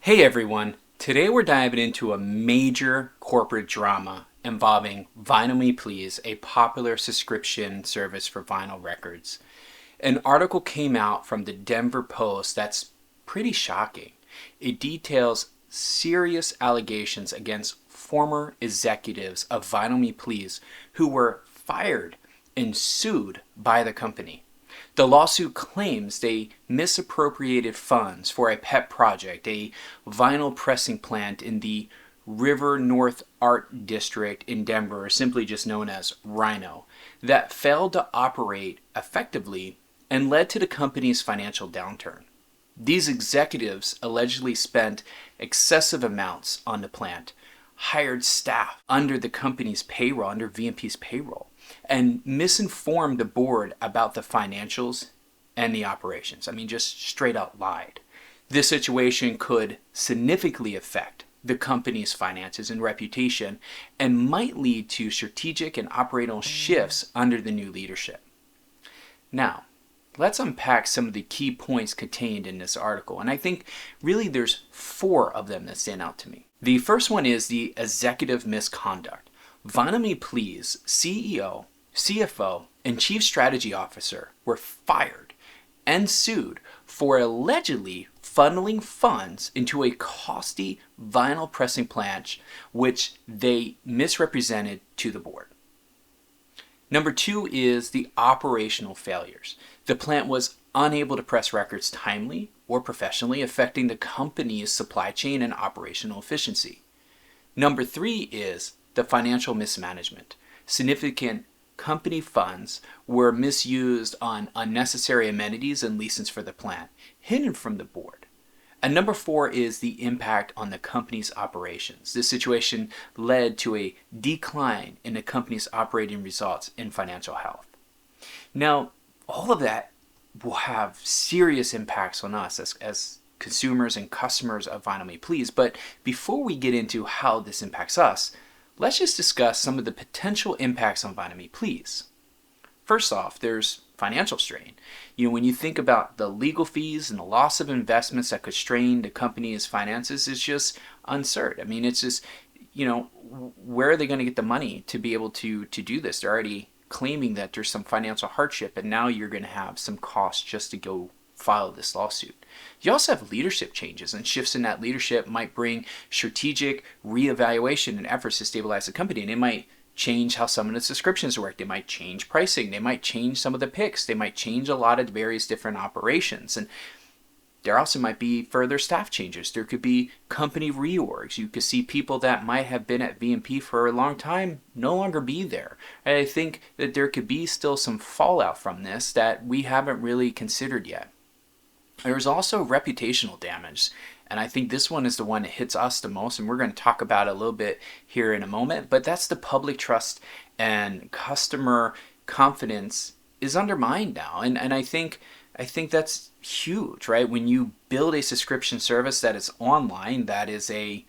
Hey everyone, today we're diving into a major corporate drama involving Vinyl Me Please, a popular subscription service for vinyl records. An article came out from the Denver Post that's pretty shocking. It details serious allegations against former executives of Vinyl Me Please who were fired and sued by the company. The lawsuit claims they misappropriated funds for a pet project, a vinyl pressing plant in the River North Art District in Denver, or simply just known as Rhino, that failed to operate effectively and led to the company's financial downturn. These executives allegedly spent excessive amounts on the plant, hired staff under the company's payroll, under VMP's payroll, and misinformed the board about the financials and the operations. I mean, just straight out lied. This situation could significantly affect the company's finances and reputation and might lead to strategic and operational shifts under the new leadership. Now, let's unpack some of the key points contained in this article, and I think really there's 4 of them that stand out to me. The first one is the executive misconduct. Vinyl Me Please CEO, CFO, and Chief Strategy Officer were fired and sued for allegedly funneling funds into a costly vinyl pressing plant which they misrepresented to the board. Number 2 is the operational failures. The plant was unable to press records timely or professionally, affecting the company's supply chain and operational efficiency. Number 3 is the financial mismanagement. Significant company funds were misused on unnecessary amenities and leases for the plant, hidden from the board. And number 4 is the impact on the company's operations. This situation led to a decline in the company's operating results and financial health. Now, all of that will have serious impacts on us as consumers and customers of Vinyl Me Please. But before we get into how this impacts us, let's just discuss some of the potential impacts on Vinyl Me Please. First off, there's financial strain. When you think about the legal fees and the loss of investments that could strain the company's finances, it's just uncertain. I mean, it's just, where are they going to get the money to be able to do this? They're already claiming that there's some financial hardship, and now you're going to have some costs just to go file this lawsuit. You also have leadership changes, and shifts in that leadership might bring strategic reevaluation and efforts to stabilize the company, and it might change how some of the subscriptions work. They might change pricing. They might change some of the picks. They might change a lot of various different operations. And there also might be further staff changes. There could be company reorgs. You could see people that might have been at VMP for a long time no longer be there. And I think that there could be still some fallout from this that we haven't really considered yet. There's also reputational damage, and I think this one is the one that hits us the most, and we're going to talk about it a little bit here in a moment, but that's the public trust and customer confidence is undermined now, and I think that's huge, right? When you build a subscription service that is online, that is a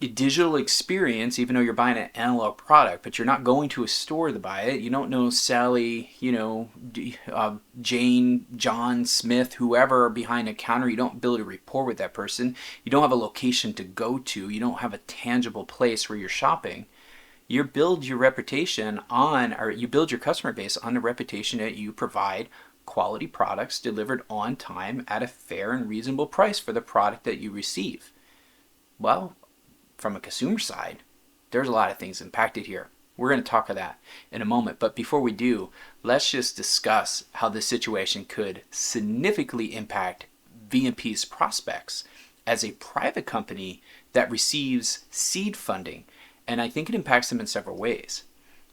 digital experience, even though you're buying an analog product, but you're not going to a store to buy it. You don't know Sally, Jane, John, Smith, whoever behind a counter. You don't build a rapport with that person. You don't have a location to go to. You don't have a tangible place where you're shopping. You build your reputation you build your customer base on the reputation that you provide quality products delivered on time at a fair and reasonable price for the product that you receive. Well, from a consumer side, there's a lot of things impacted here. We're going to talk about that in a moment. But before we do, let's just discuss how this situation could significantly impact VMP's prospects as a private company that receives seed funding. And I think it impacts them in several ways.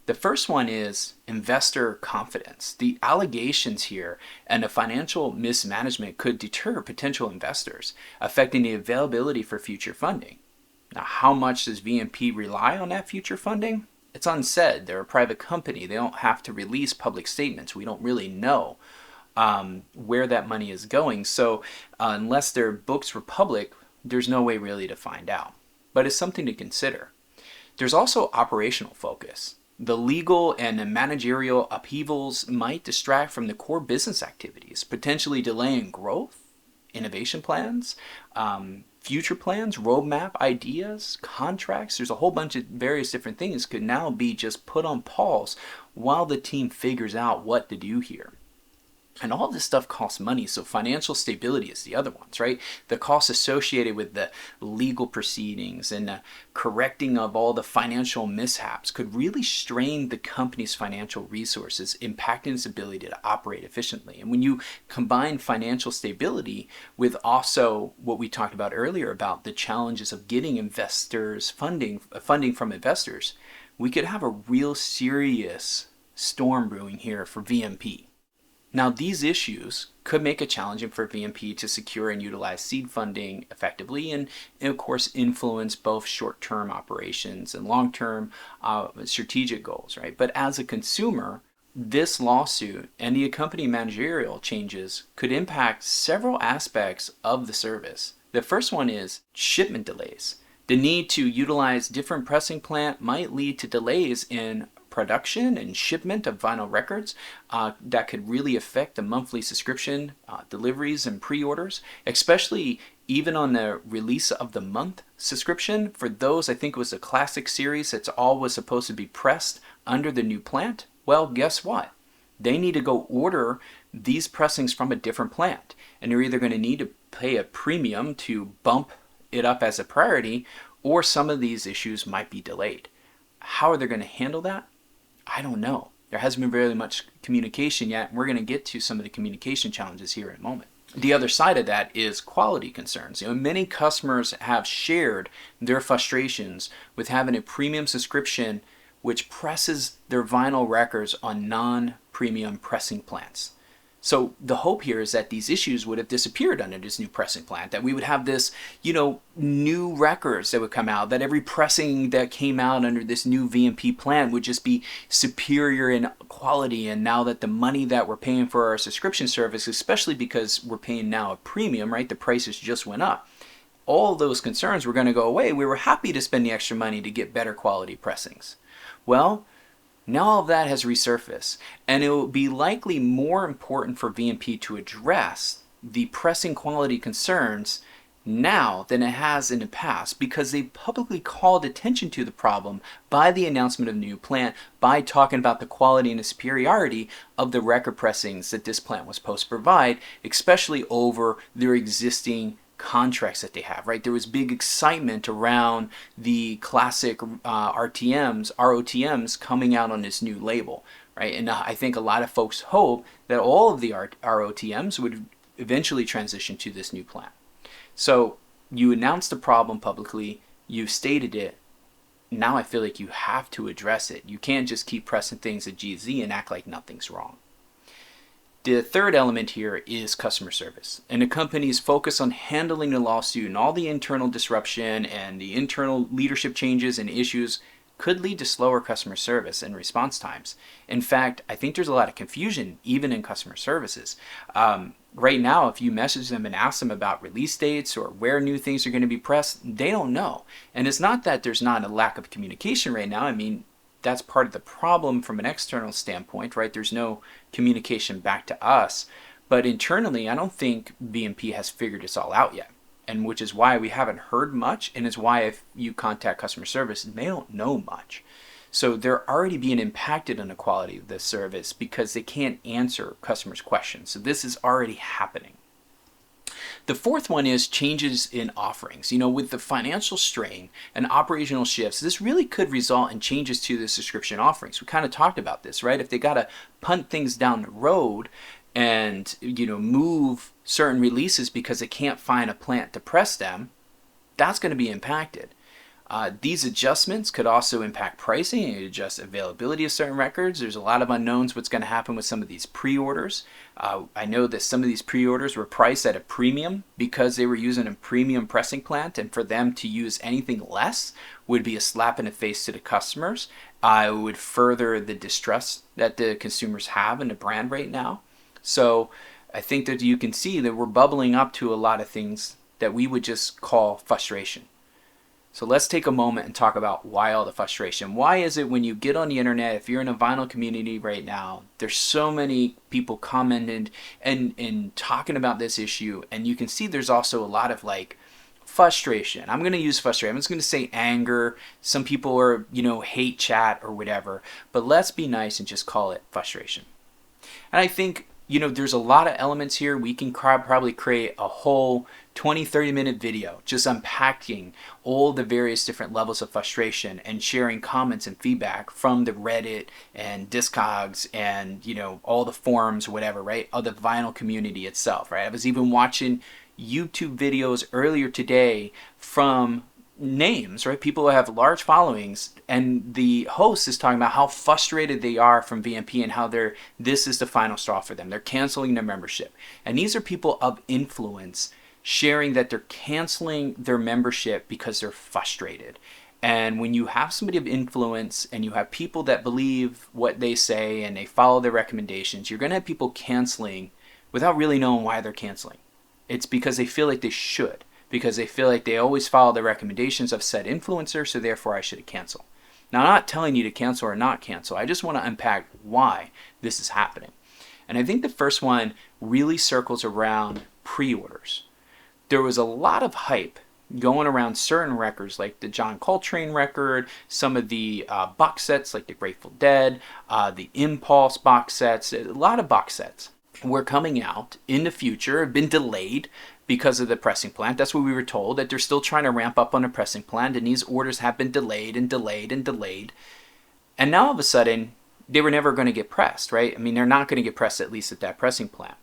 The first one is investor confidence. The allegations here and the financial mismanagement could deter potential investors, affecting the availability for future funding. Now, how much does VMP rely on that future funding? It's unsaid. They're a private company. They don't have to release public statements. We don't really know where that money is going. So unless their books were public, there's no way really to find out. But it's something to consider. There's also operational focus. The legal and the managerial upheavals might distract from the core business activities, potentially delaying growth innovation plans, future plans, roadmap, ideas, contracts. There's a whole bunch of various different things could now be just put on pause while the team figures out what to do here. And all this stuff costs money, so financial stability is the other ones, right? The costs associated with the legal proceedings and the correcting of all the financial mishaps could really strain the company's financial resources, impacting its ability to operate efficiently. And when you combine financial stability with also what we talked about earlier about the challenges of getting investors funding from investors, we could have a real serious storm brewing here for VMP. Now, these issues could make it challenging for VMP to secure and utilize seed funding effectively and of course, influence both short-term operations and long-term strategic goals, right? But as a consumer, this lawsuit and the accompanying managerial changes could impact several aspects of the service. The first one is shipment delays. The need to utilize different pressing plant might lead to delays in production and shipment of vinyl records that could really affect the monthly subscription deliveries and pre-orders, especially even on the release of the month subscription. For those, I think it was a classic series that's all was supposed to be pressed under the new plant. Well, guess what? They need to go order these pressings from a different plant, and they're either going to need to pay a premium to bump it up as a priority, or some of these issues might be delayed. How are they going to handle that? I don't know. There hasn't been very much communication yet, and we're going to get to some of the communication challenges here in a moment. The other side of that is quality concerns. Many customers have shared their frustrations with having a premium subscription which presses their vinyl records on non-premium pressing plants. So the hope here is that these issues would have disappeared under this new pressing plant, that we would have this, new records that would come out, that every pressing that came out under this new VMP plan would just be superior in quality. And now that the money that we're paying for our subscription service, especially because we're paying now a premium, right? The prices just went up. All those concerns were going to go away. We were happy to spend the extra money to get better quality pressings. Well, now all of that has resurfaced, and it will be likely more important for VMP to address the pressing quality concerns now than it has in the past, because they publicly called attention to the problem by the announcement of the new plant, by talking about the quality and the superiority of the record pressings that this plant was supposed to provide, especially over their existing contracts that they have, right? There was big excitement around the classic ROTMs coming out on this new label, right? And I think a lot of folks hope that all of the ROTMs would eventually transition to this new plan. So you announced the problem publicly, you stated it, now I feel like you have to address it. You can't just keep pressing things at GZ and act like nothing's wrong. The third element here is customer service, and the company's focus on handling the lawsuit and all the internal disruption and the internal leadership changes and issues could lead to slower customer service and response times. In fact, I think there's a lot of confusion even in customer services. Right now, if you message them and ask them about release dates or where new things are going to be pressed, they don't know. And it's not that there's not a lack of communication right now. I mean, that's part of the problem from an external standpoint, right? There's no communication back to us. But internally, I don't think VMP has figured this all out yet. And which is why we haven't heard much, and is why if you contact customer service, they don't know much. So they're already being impacted on the quality of the service because they can't answer customers' questions. So this is already happening. The fourth one is changes in offerings. With the financial strain and operational shifts, this really could result in changes to the subscription offerings. We kind of talked about this, right? If they got to punt things down the road and, move certain releases because they can't find a plant to press them, that's going to be impacted. These adjustments could also impact pricing and adjust availability of certain records. There's a lot of unknowns what's going to happen with some of these pre-orders. I know that some of these pre-orders were priced at a premium because they were using a premium pressing plant, and for them to use anything less would be a slap in the face to the customers. It would further the distrust that the consumers have in the brand right now. So I think that you can see that we're bubbling up to a lot of things that we would just call frustration. So let's take a moment and talk about why all the frustration. Why is it when you get on the internet, if you're in a vinyl community right now, there's so many people commenting and talking about this issue, and you can see there's also a lot of like frustration. I'm going to use frustration. I'm just going to say anger. Some people are, hate chat or whatever, but let's be nice and just call it frustration. And I think, there's a lot of elements here. We can probably create a whole 20-30 minute video just unpacking all the various different levels of frustration and sharing comments and feedback from the Reddit and Discogs and, all the forums, whatever, right? Of the vinyl community itself, right? I was even watching YouTube videos earlier today from names, right? People who have large followings, and the host is talking about how frustrated they are from VMP and how this is the final straw for them. They're canceling their membership. And these are people of influence sharing that they're canceling their membership because they're frustrated. And when you have somebody of influence and you have people that believe what they say and they follow their recommendations, you're going to have people canceling without really knowing why they're canceling. It's because they feel like they should, because they feel like they always follow the recommendations of said influencer, so therefore I should cancel. Now, I'm not telling you to cancel or not cancel. I just want to unpack why this is happening. And I think the first one really circles around pre-orders. There was a lot of hype going around certain records like the John Coltrane record, some of the box sets like the Grateful Dead, the Impulse box sets, a lot of box sets were coming out in the future, have been delayed because of the pressing plant. That's what we were told, that they're still trying to ramp up on the pressing plant, and these orders have been delayed and delayed and delayed. And now all of a sudden, they were never going to get pressed, right? I mean, they're not going to get pressed, at least at that pressing plant.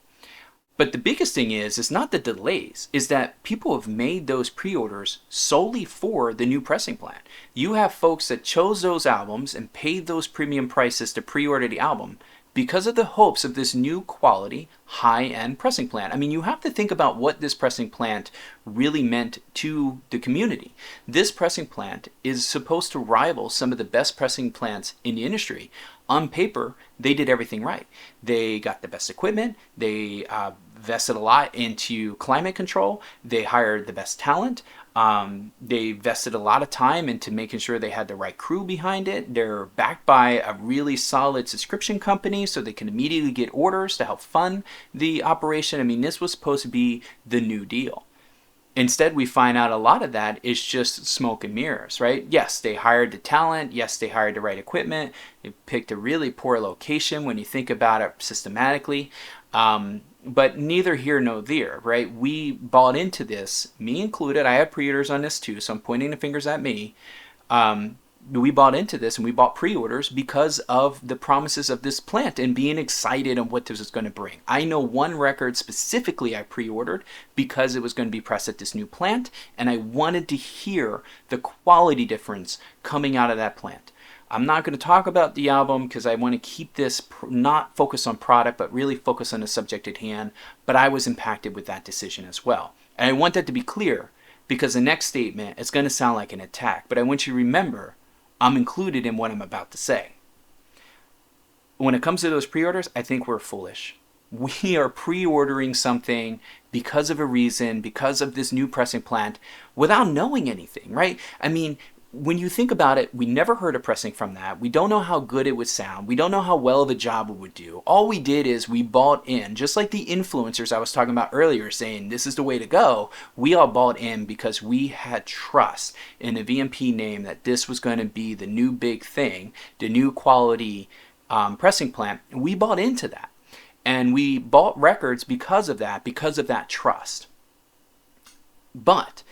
But the biggest thing is not the delays, is that people have made those pre-orders solely for the new pressing plant. You have folks that chose those albums and paid those premium prices to pre-order the album because of the hopes of this new quality, high-end pressing plant. I mean, you have to think about what this pressing plant really meant to the community. This pressing plant is supposed to rival some of the best pressing plants in the industry. On paper, they did everything right. They got the best equipment. They vested a lot into climate control. They hired the best talent. They vested a lot of time into making sure they had the right crew behind it. They're backed by a really solid subscription company so they can immediately get orders to help fund the operation. I mean, this was supposed to be the new deal. Instead, we find out a lot of that is just smoke and mirrors, right? Yes, they hired the talent. Yes, they hired the right equipment. They picked a really poor location when you think about it systematically. But neither here nor there, right? We bought into this, me included. I have pre-orders on this too, so I'm pointing the fingers at me. We bought into this and we bought pre-orders because of the promises of this plant and being excited on what this is going to bring. I know one record specifically I pre-ordered because it was going to be pressed at this new plant, and I wanted to hear the quality difference coming out of that plant. I'm not going to talk about the album because I want to keep this not focused on product, but really focus on the subject at hand. But I was impacted with that decision as well. And I want that to be clear because the next statement is going to sound like an attack. But I want you to remember, I'm included in what I'm about to say. When it comes to those pre-orders, I think we're foolish. We are pre-ordering something because of a reason, because of this new pressing plant, without knowing anything, right? I mean, when you think about it, we never heard a pressing from that. We don't know how good it would sound. We don't know how well the job it would do. All we did is we bought in, just like the influencers I was talking about earlier saying this is the way to go. We all bought in because we had trust in the VMP name that this was going to be the new big thing, the new quality pressing plant. We bought into that. And we bought records because of that trust. But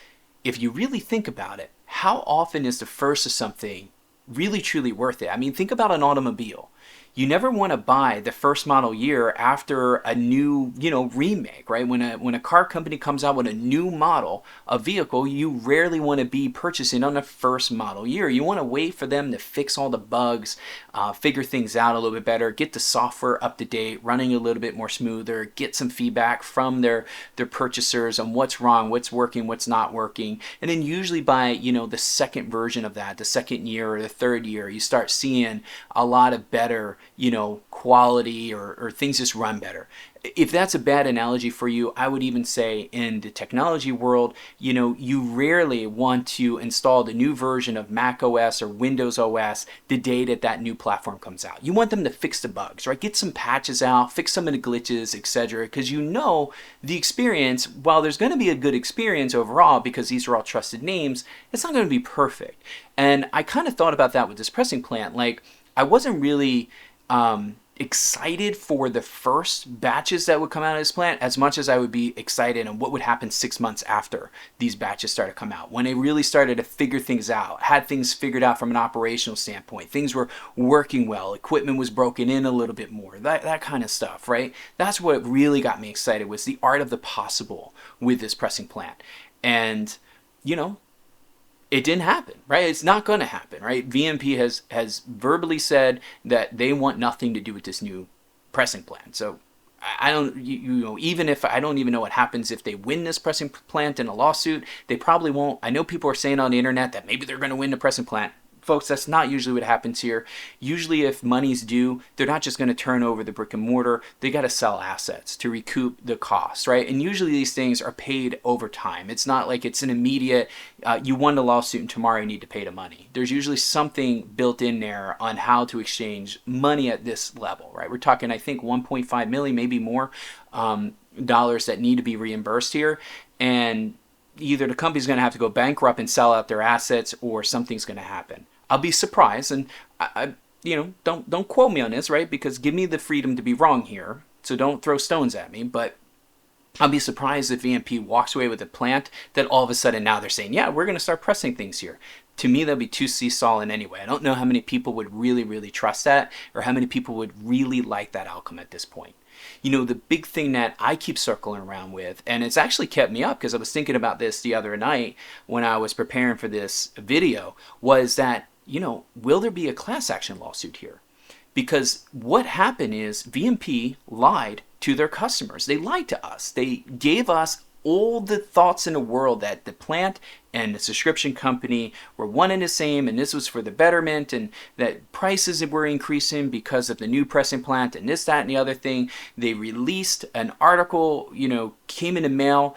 if you really think about it, how often is the first of something really truly worth it? I mean, think about an automobile. You never want to buy the first model year after a new, remake, right? When a car company comes out with a new model of vehicle, you rarely want to be purchasing on the first model year. You want to wait for them to fix all the bugs, figure things out a little bit better, get the software up to date, running a little bit more smoother, get some feedback from their purchasers on what's wrong, what's working, what's not working. And then usually by, the second version of that, the second year or the third year, you start seeing a lot of better better, quality, or things just run better. If that's a bad analogy for you, I would even say in the technology world, you rarely want to install the new version of Mac OS or Windows OS the day that new platform comes out. You want them to fix the bugs, right? Get some patches out, fix some of the glitches, etc. Because the experience, while there's going to be a good experience overall because these are all trusted names, it's not going to be perfect. And I kind of thought about that with this pressing plant. Like, I wasn't really excited for the first batches that would come out of this plant as much as I would be excited on what would happen 6 months after these batches started to come out, when they really started to figure things out, had things figured out from an operational standpoint, things were working well, equipment was broken in a little bit more, that kind of stuff, right? That's what really got me excited, was the art of the possible with this pressing plant. And it didn't happen, right? It's not going to happen, right? VMP has verbally said that they want nothing to do with this new pressing plant. So I don't, even if I don't even know what happens if they win this pressing plant in a lawsuit, they probably won't. I know people are saying on the internet that maybe they're going to win the pressing plant. Folks, that's not usually what happens here. Usually if money's due, they're not just going to turn over the brick and mortar. They got to sell assets to recoup the costs, right? And usually these things are paid over time. It's not like it's an immediate, you won the lawsuit and tomorrow you need to pay the money. There's usually something built in there on how to exchange money at this level, right? We're talking, I think, 1.5 million, maybe more, dollars that need to be reimbursed here. And either the company's going to have to go bankrupt and sell out their assets, or something's going to happen. I'll be surprised, and I don't quote me on this, right? Because give me the freedom to be wrong here, so don't throw stones at me. But I'll be surprised if VMP walks away with a plant that all of a sudden now they're saying, yeah, we're going to start pressing things here. To me, that'd be too seesawing anyway. I don't know how many people would really, really trust that, or how many people would really like that outcome at this point. The big thing that I keep circling around with, and it's actually kept me up because I was thinking about this the other night when I was preparing for this video, was that, will there be a class action lawsuit here? Because what happened is VMP lied to their customers. They lied to us. They gave us all the thoughts in the world that the plant and the subscription company were one and the same, and this was for the betterment, and that prices were increasing because of the new pressing plant, and this, that, and the other thing. They released an article, came in the mail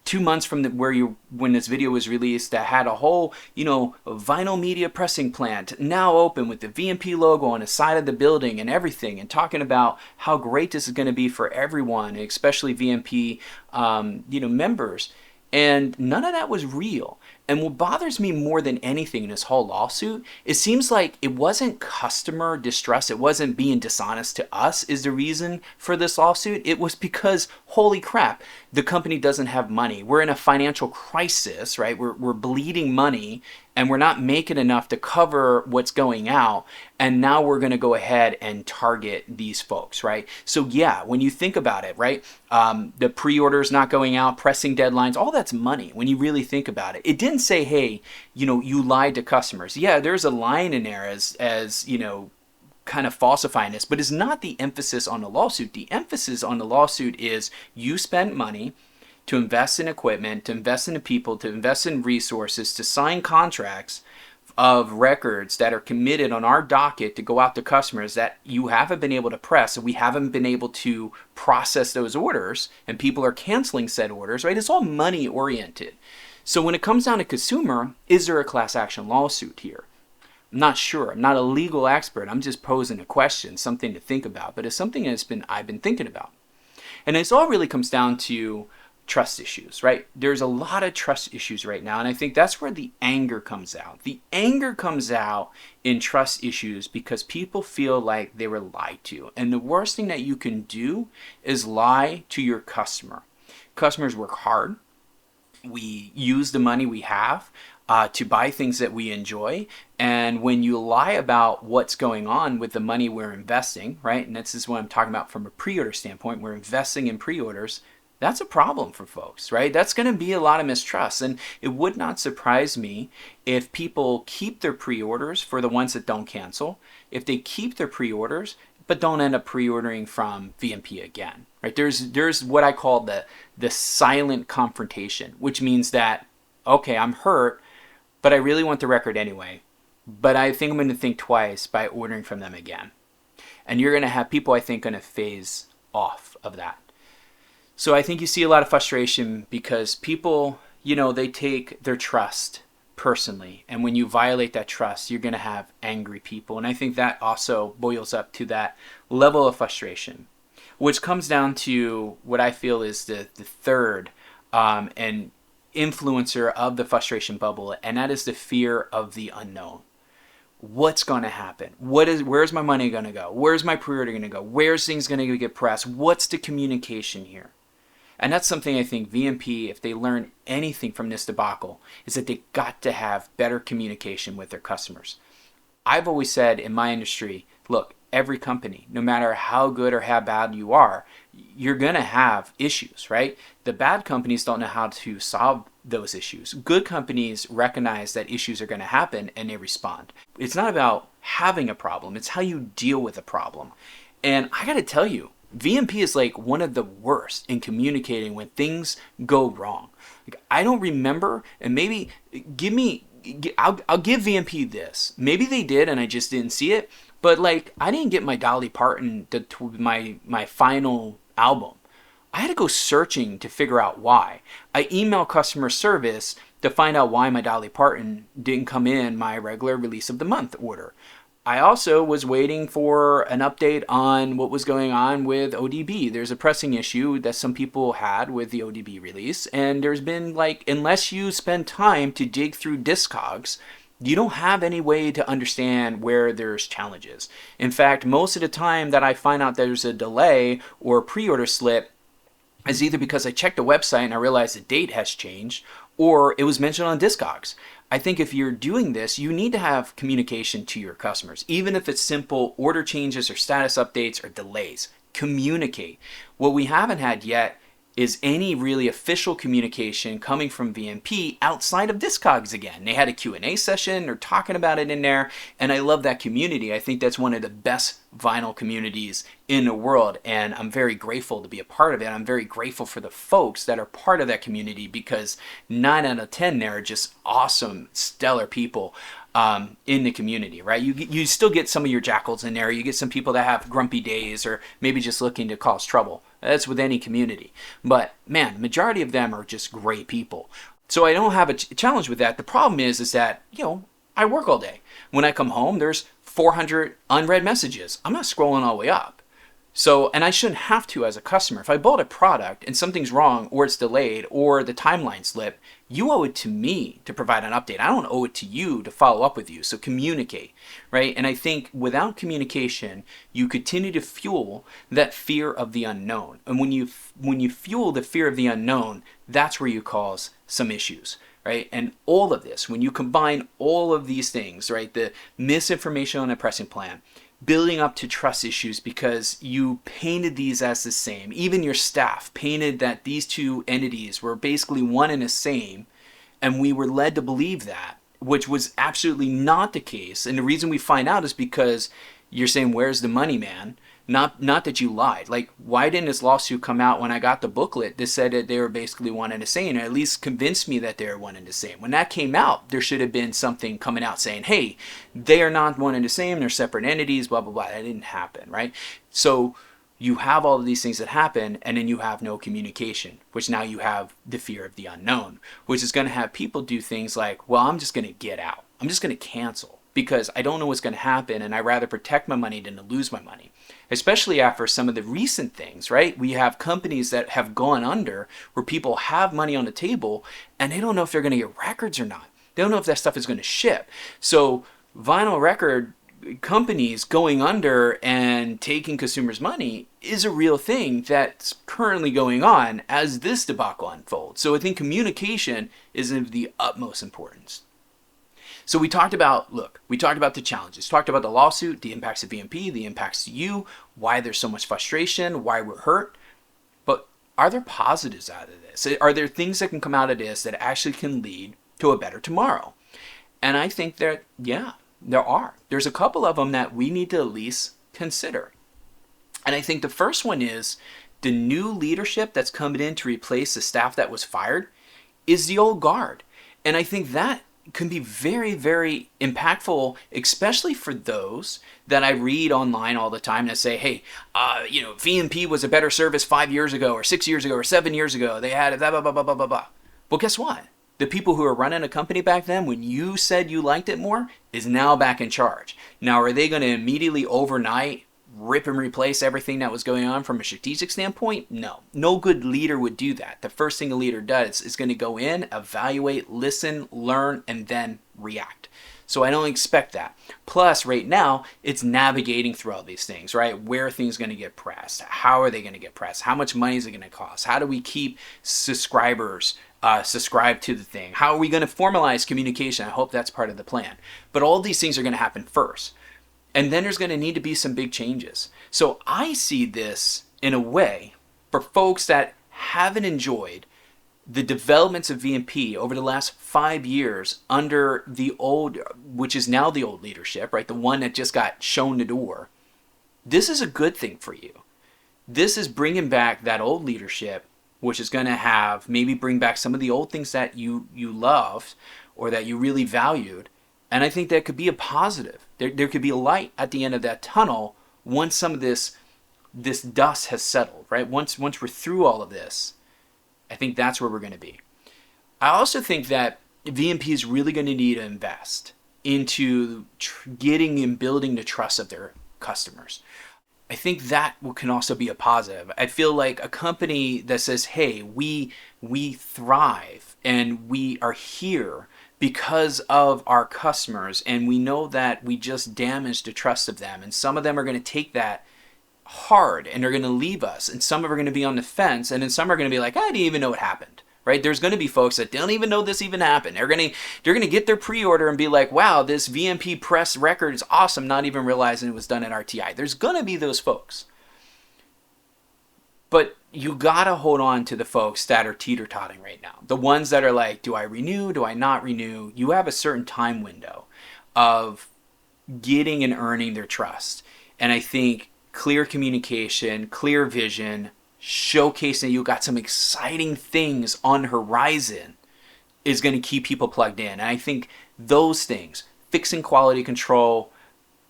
2 months from when this video was released, that had a whole, vinyl media pressing plant now open with the VMP logo on the side of the building and everything, and talking about how great this is going to be for everyone, especially VMP, members. And none of that was real. And what bothers me more than anything in this whole lawsuit, it seems like it wasn't customer distrust, it wasn't being dishonest to us is the reason for this lawsuit. It was because, holy crap, the company doesn't have money. We're in a financial crisis, right? We're bleeding money, and we're not making enough to cover what's going out. And now we're going to go ahead and target these folks, right? So yeah, when you think about it, right? The pre-orders not going out, pressing deadlines, all that's money when you really think about it. It didn't say, hey, you lied to customers. Yeah, there's a line in there as kind of falsifying this, but it's not the emphasis on the lawsuit. The emphasis on the lawsuit is you spent money to invest in equipment, to invest in the people, to invest in resources, to sign contracts of records that are committed on our docket to go out to customers that you haven't been able to press, so we haven't been able to process those orders, and people are canceling said orders, right? It's all money oriented. So when it comes down to consumer, is there a class action lawsuit here? I'm not sure. I'm not a legal expert. I'm just posing a question, something to think about, but it's something I've been thinking about. And this all really comes down to trust issues, right? There's a lot of trust issues right now, and I think that's where the anger comes out. The anger comes out in trust issues because people feel like they were lied to. And the worst thing that you can do is lie to your customer. Customers work hard. We use the money we have to buy things that we enjoy. And when you lie about what's going on with the money we're investing, right? And this is what I'm talking about from a pre-order standpoint. We're investing in pre-orders. That's a problem for folks, right? That's going to be a lot of mistrust. And it would not surprise me if people keep their pre-orders for the ones that don't cancel, if they keep their pre-orders, but don't end up pre-ordering from VMP again, right? There's what I call the silent confrontation, which means that, okay, I'm hurt, but I really want the record anyway. but I think I'm going to think twice by ordering from them again. And you're going to have people, I think, going to phase off of that. So I think you see a lot of frustration because people, they take their trust personally. And when you violate that trust, you're going to have angry people. And I think that also boils up to that level of frustration, which comes down to what I feel is the third and influencer of the frustration bubble, and that is the fear of the unknown. What's going to happen? Where's my money going to go? Where's my pre-order going to go? Where's things going to get pressed? What's the communication here? And that's something I think VMP, if they learn anything from this debacle, is that they got to have better communication with their customers. I've always said in my industry, look, every company, no matter how good or how bad you are, you're going to have issues, right? The bad companies don't know how to solve those issues. Good companies recognize that issues are going to happen and they respond. It's not about having a problem, it's how you deal with a problem. And I got to tell you, VMP is like one of the worst in communicating when things go wrong. Like, I don't remember, and maybe I'll give VMP this. Maybe they did and I just didn't see it, but like I didn't get my Dolly Parton, my final album. I had to go searching to figure out why. I emailed customer service to find out why my Dolly Parton didn't come in my regular release of the month order. I also was waiting for an update on what was going on with ODB. There's a pressing issue that some people had with the ODB release, and there's been unless you spend time to dig through Discogs, you don't have any way to understand where there's challenges. In fact, most of the time that I find out there's a delay or pre-order slip is either because I checked the website and I realized the date has changed, or it was mentioned on Discogs. I think if you're doing this, you need to have communication to your customers. Even if it's simple order changes or status updates or delays, communicate. What we haven't had yet is any really official communication coming from VMP outside of Discogs again. They had a Q&A session, they're talking about it in there, and I love that community. I think that's one of the best vinyl communities in the world, and I'm very grateful to be a part of it. I'm very grateful for the folks that are part of that community because 9 out of 10 there are just awesome, stellar people in the community, right? You still get some of your jackals in there. You get some people that have grumpy days or maybe just looking to cause trouble. That's with any community. But man, majority of them are just great people. So I don't have a challenge with that. The problem is that, I work all day. When I come home, there's 400 unread messages. I'm not scrolling all the way up. So, and I shouldn't have to as a customer. If I bought a product and something's wrong or it's delayed or the timeline slip, you owe it to me to provide an update. I don't owe it to you to follow up with you. So communicate, right? And I think without communication, you continue to fuel that fear of the unknown. And when you fuel the fear of the unknown, that's where you cause some issues, right? And all of this, when you combine all of these things, right? The misinformation on a pricing plan, building up to trust issues because you painted these as the same. Even your staff painted that these two entities were basically one and the same, and we were led to believe that, which was absolutely not the case. And the reason we find out is because you're saying, where's the money, man? Not that you lied. Like, why didn't this lawsuit come out when I got the booklet that said that they were basically one and the same, or at least convinced me that they were one and the same? When that came out, there should have been something coming out saying, hey, they are not one and the same, they're separate entities, blah, blah, blah. That didn't happen, right? So you have all of these things that happen, and then you have no communication, which now you have the fear of the unknown, which is going to have people do things like, well, I'm just going to get out. I'm just going to cancel because I don't know what's going to happen, and I'd rather protect my money than to lose my money. Especially after some of the recent things, right? We have companies that have gone under where people have money on the table and they don't know if they're going to get records or not. They don't know if that stuff is going to ship. So vinyl record companies going under and taking consumers' money is a real thing that's currently going on as this debacle unfolds. So I think communication is of the utmost importance. So we talked about the challenges, talked about the lawsuit, the impacts of VMP, the impacts to you, why there's so much frustration, why we're hurt. But are there positives out of this? Are there things that can come out of this that actually can lead to a better tomorrow? And I think that, yeah, there are. There's a couple of them that we need to at least consider. And I think the first one is the new leadership that's coming in to replace the staff that was fired is the old guard. And I think that can be very, very impactful, especially for those that I read online all the time that say, hey, VMP was a better service 5 years ago or 6 years ago or 7 years ago. They had blah, blah, blah, blah, blah, blah, blah. Well, guess what? The people who are running a company back then, when you said you liked it more, is now back in charge. Now, are they going to immediately overnight rip and replace everything that was going on from a strategic standpoint? No. No good leader would do that. The first thing a leader does is going to go in, evaluate, listen, learn, and then react. So I don't expect that. Plus, right now, it's navigating through all these things, right? Where are things going to get pressed? How are they going to get pressed? How much money is it going to cost? How do we keep subscribers subscribed to the thing? How are we going to formalize communication? I hope that's part of the plan. But all these things are going to happen first. And then there's going to need to be some big changes. So I see this in a way for folks that haven't enjoyed the developments of VMP over the last 5 years under the old, which is now the old leadership, right? The one that just got shown the door. This is a good thing for you. This is bringing back that old leadership, which is going to have maybe bring back some of the old things that you loved or that you really valued. And I think that could be a positive. There could be a light at the end of that tunnel once some of this dust has settled, right? Once we're through all of this, I think that's where we're going to be. I also think that VMP is really going to need to invest into getting and building the trust of their customers. I think that can also be a positive. I feel like a company that says, hey, we thrive and we are here because of our customers, and we know that we just damaged the trust of them, and some of them are going to take that hard and they're going to leave us, and some are going to be on the fence, and then some are going to be like, I didn't even know it happened, right? There's going to be folks that don't even know this even happened. They're going to get their pre-order and be like, wow, this VMP press record is awesome, not even realizing it was done at RTI. There's going to be those folks. But you got to hold on to the folks that are teeter-totting right now. The ones that are like, do I renew? Do I not renew? You have a certain time window of getting and earning their trust. And I think clear communication, clear vision, showcasing you got some exciting things on the horizon is going to keep people plugged in. And I think those things, fixing quality control,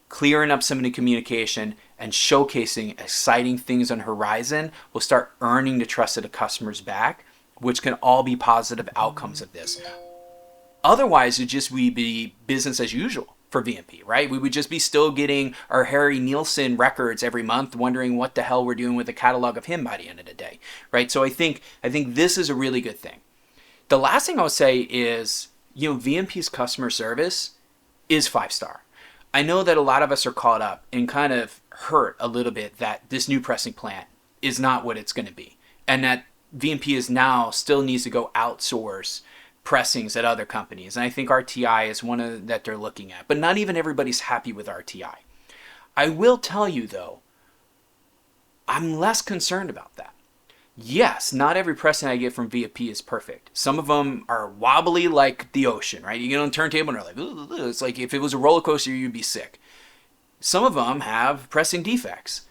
clearing up some of the communication, and showcasing exciting things on the horizon will start earning the trust of the customers back, which can all be positive outcomes of this. Otherwise, it just would be business as usual for VMP, right? We would just be still getting our Harry Nielsen records every month, wondering what the hell we're doing with the catalog of him by the end of the day, right? So I think this is a really good thing. The last thing I'll say is, VMP's customer service is 5-star. I know that a lot of us are caught up and kind of hurt a little bit that this new pressing plant is not what it's going to be, and that VMP is now still needs to go outsource pressings at other companies. And I think RTI is one of that they're looking at, but not even everybody's happy with RTI. I will tell you though, I'm less concerned about that. Yes, not every pressing I get from VMP is perfect. Some of them are wobbly like the ocean, right? You get on the turntable and they're like, ooh, it's like if it was a roller coaster, you'd be sick. Some of them have pressing defects.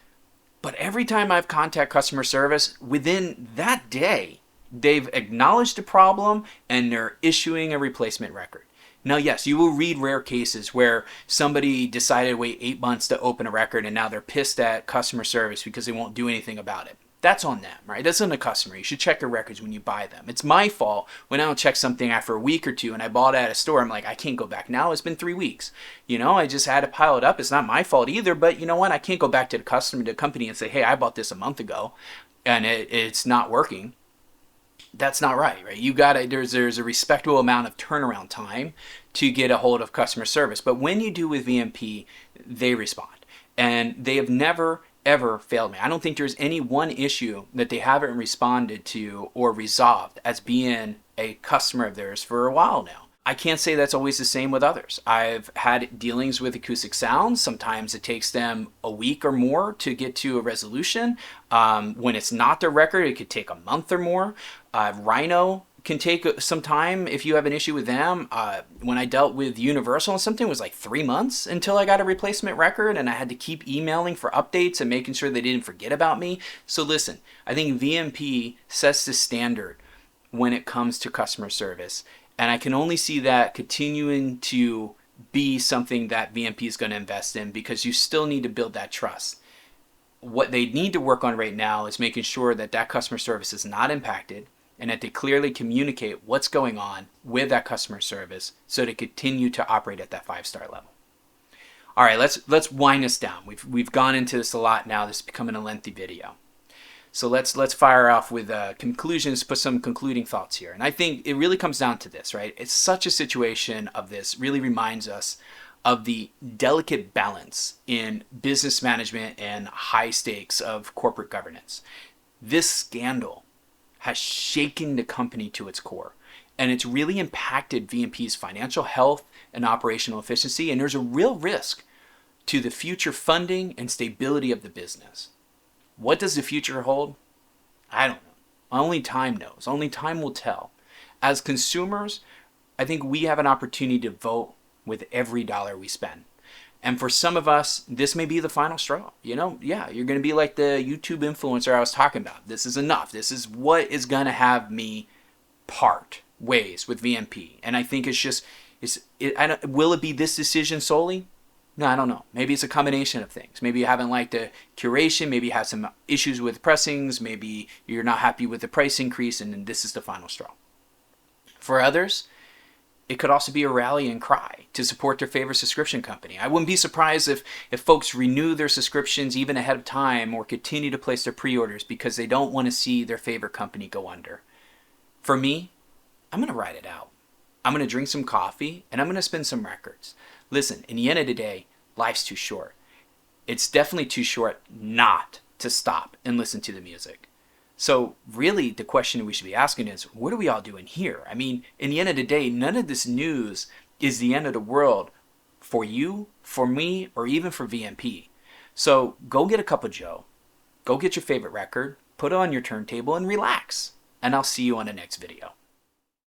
But every time I've contacted customer service, within that day, they've acknowledged the problem and they're issuing a replacement record. Now, yes, you will read rare cases where somebody decided to wait 8 months to open a record and now they're pissed at customer service because they won't do anything about it. That's on them, right? That's on the customer. You should check their records when you buy them. It's my fault when I don't check something after a week or two and I bought it at a store. I'm like, I can't go back now. It's been 3 weeks. I just had to pile it up. It's not my fault either, but you know what? I can't go back to the customer, the company and say, hey, I bought this a month ago and it's not working. That's not right? There's a respectable amount of turnaround time to get a hold of customer service. But when you do with VMP, they respond. And they have never ever failed me. I don't think there's any one issue that they haven't responded to or resolved as being a customer of theirs for a while now. I can't say that's always the same with others. I've had dealings with acoustic sounds. Sometimes it takes them a week or more to get to a resolution. When it's not their record, it could take a month or more. Rhino can take some time if you have an issue with them. When I dealt with Universal and something, it was like 3 months until I got a replacement record, and I had to keep emailing for updates and making sure they didn't forget about me. So listen, I think VMP sets the standard when it comes to customer service, And I can only see that continuing to be something that VMP is going to invest in, because you still need to build that trust. What they need to work on right now is making sure that that customer service is not impacted, and that they clearly communicate what's going on with that customer service so they continue to operate at that 5-star level. All right, let's wind this down. We've gone into this a lot now. This is becoming a lengthy video. So let's fire off with conclusions, put some concluding thoughts here. And I think it really comes down to this, right? It's such a situation of this really reminds us of the delicate balance in business management and high stakes of corporate governance. This scandal has shaken the company to its core, and it's really impacted VMP's financial health and operational efficiency, and there's a real risk to the future funding and stability of the business. What does the future hold? I don't know. Only time knows. Only time will tell. As consumers, I think we have an opportunity to vote with every dollar we spend. And for some of us, this may be the final straw. You know, yeah, you're going to be like the YouTube influencer I was talking about. This is enough. This is what is going to have me part ways with VMP. And I think it's just, will it be this decision solely? No, I don't know. Maybe it's a combination of things. Maybe you haven't liked the curation. Maybe you have some issues with pressings. Maybe you're not happy with the price increase, and then this is the final straw. For others, it could also be a rallying cry to support their favorite subscription company. I wouldn't be surprised if folks renew their subscriptions even ahead of time or continue to place their pre-orders because they don't want to see their favorite company go under. For me, I'm going to ride it out. I'm going to drink some coffee, and I'm going to spin some records. Listen, in the end of the day, life's too short. It's definitely too short not to stop and listen to the music. So really the question we should be asking is, what are we all doing here? I mean, in the end of the day, none of this news is the end of the world for you, for me, or even for VMP. So go get a cup of joe, go get your favorite record, put it on your turntable, and relax. And I'll see you on the next video.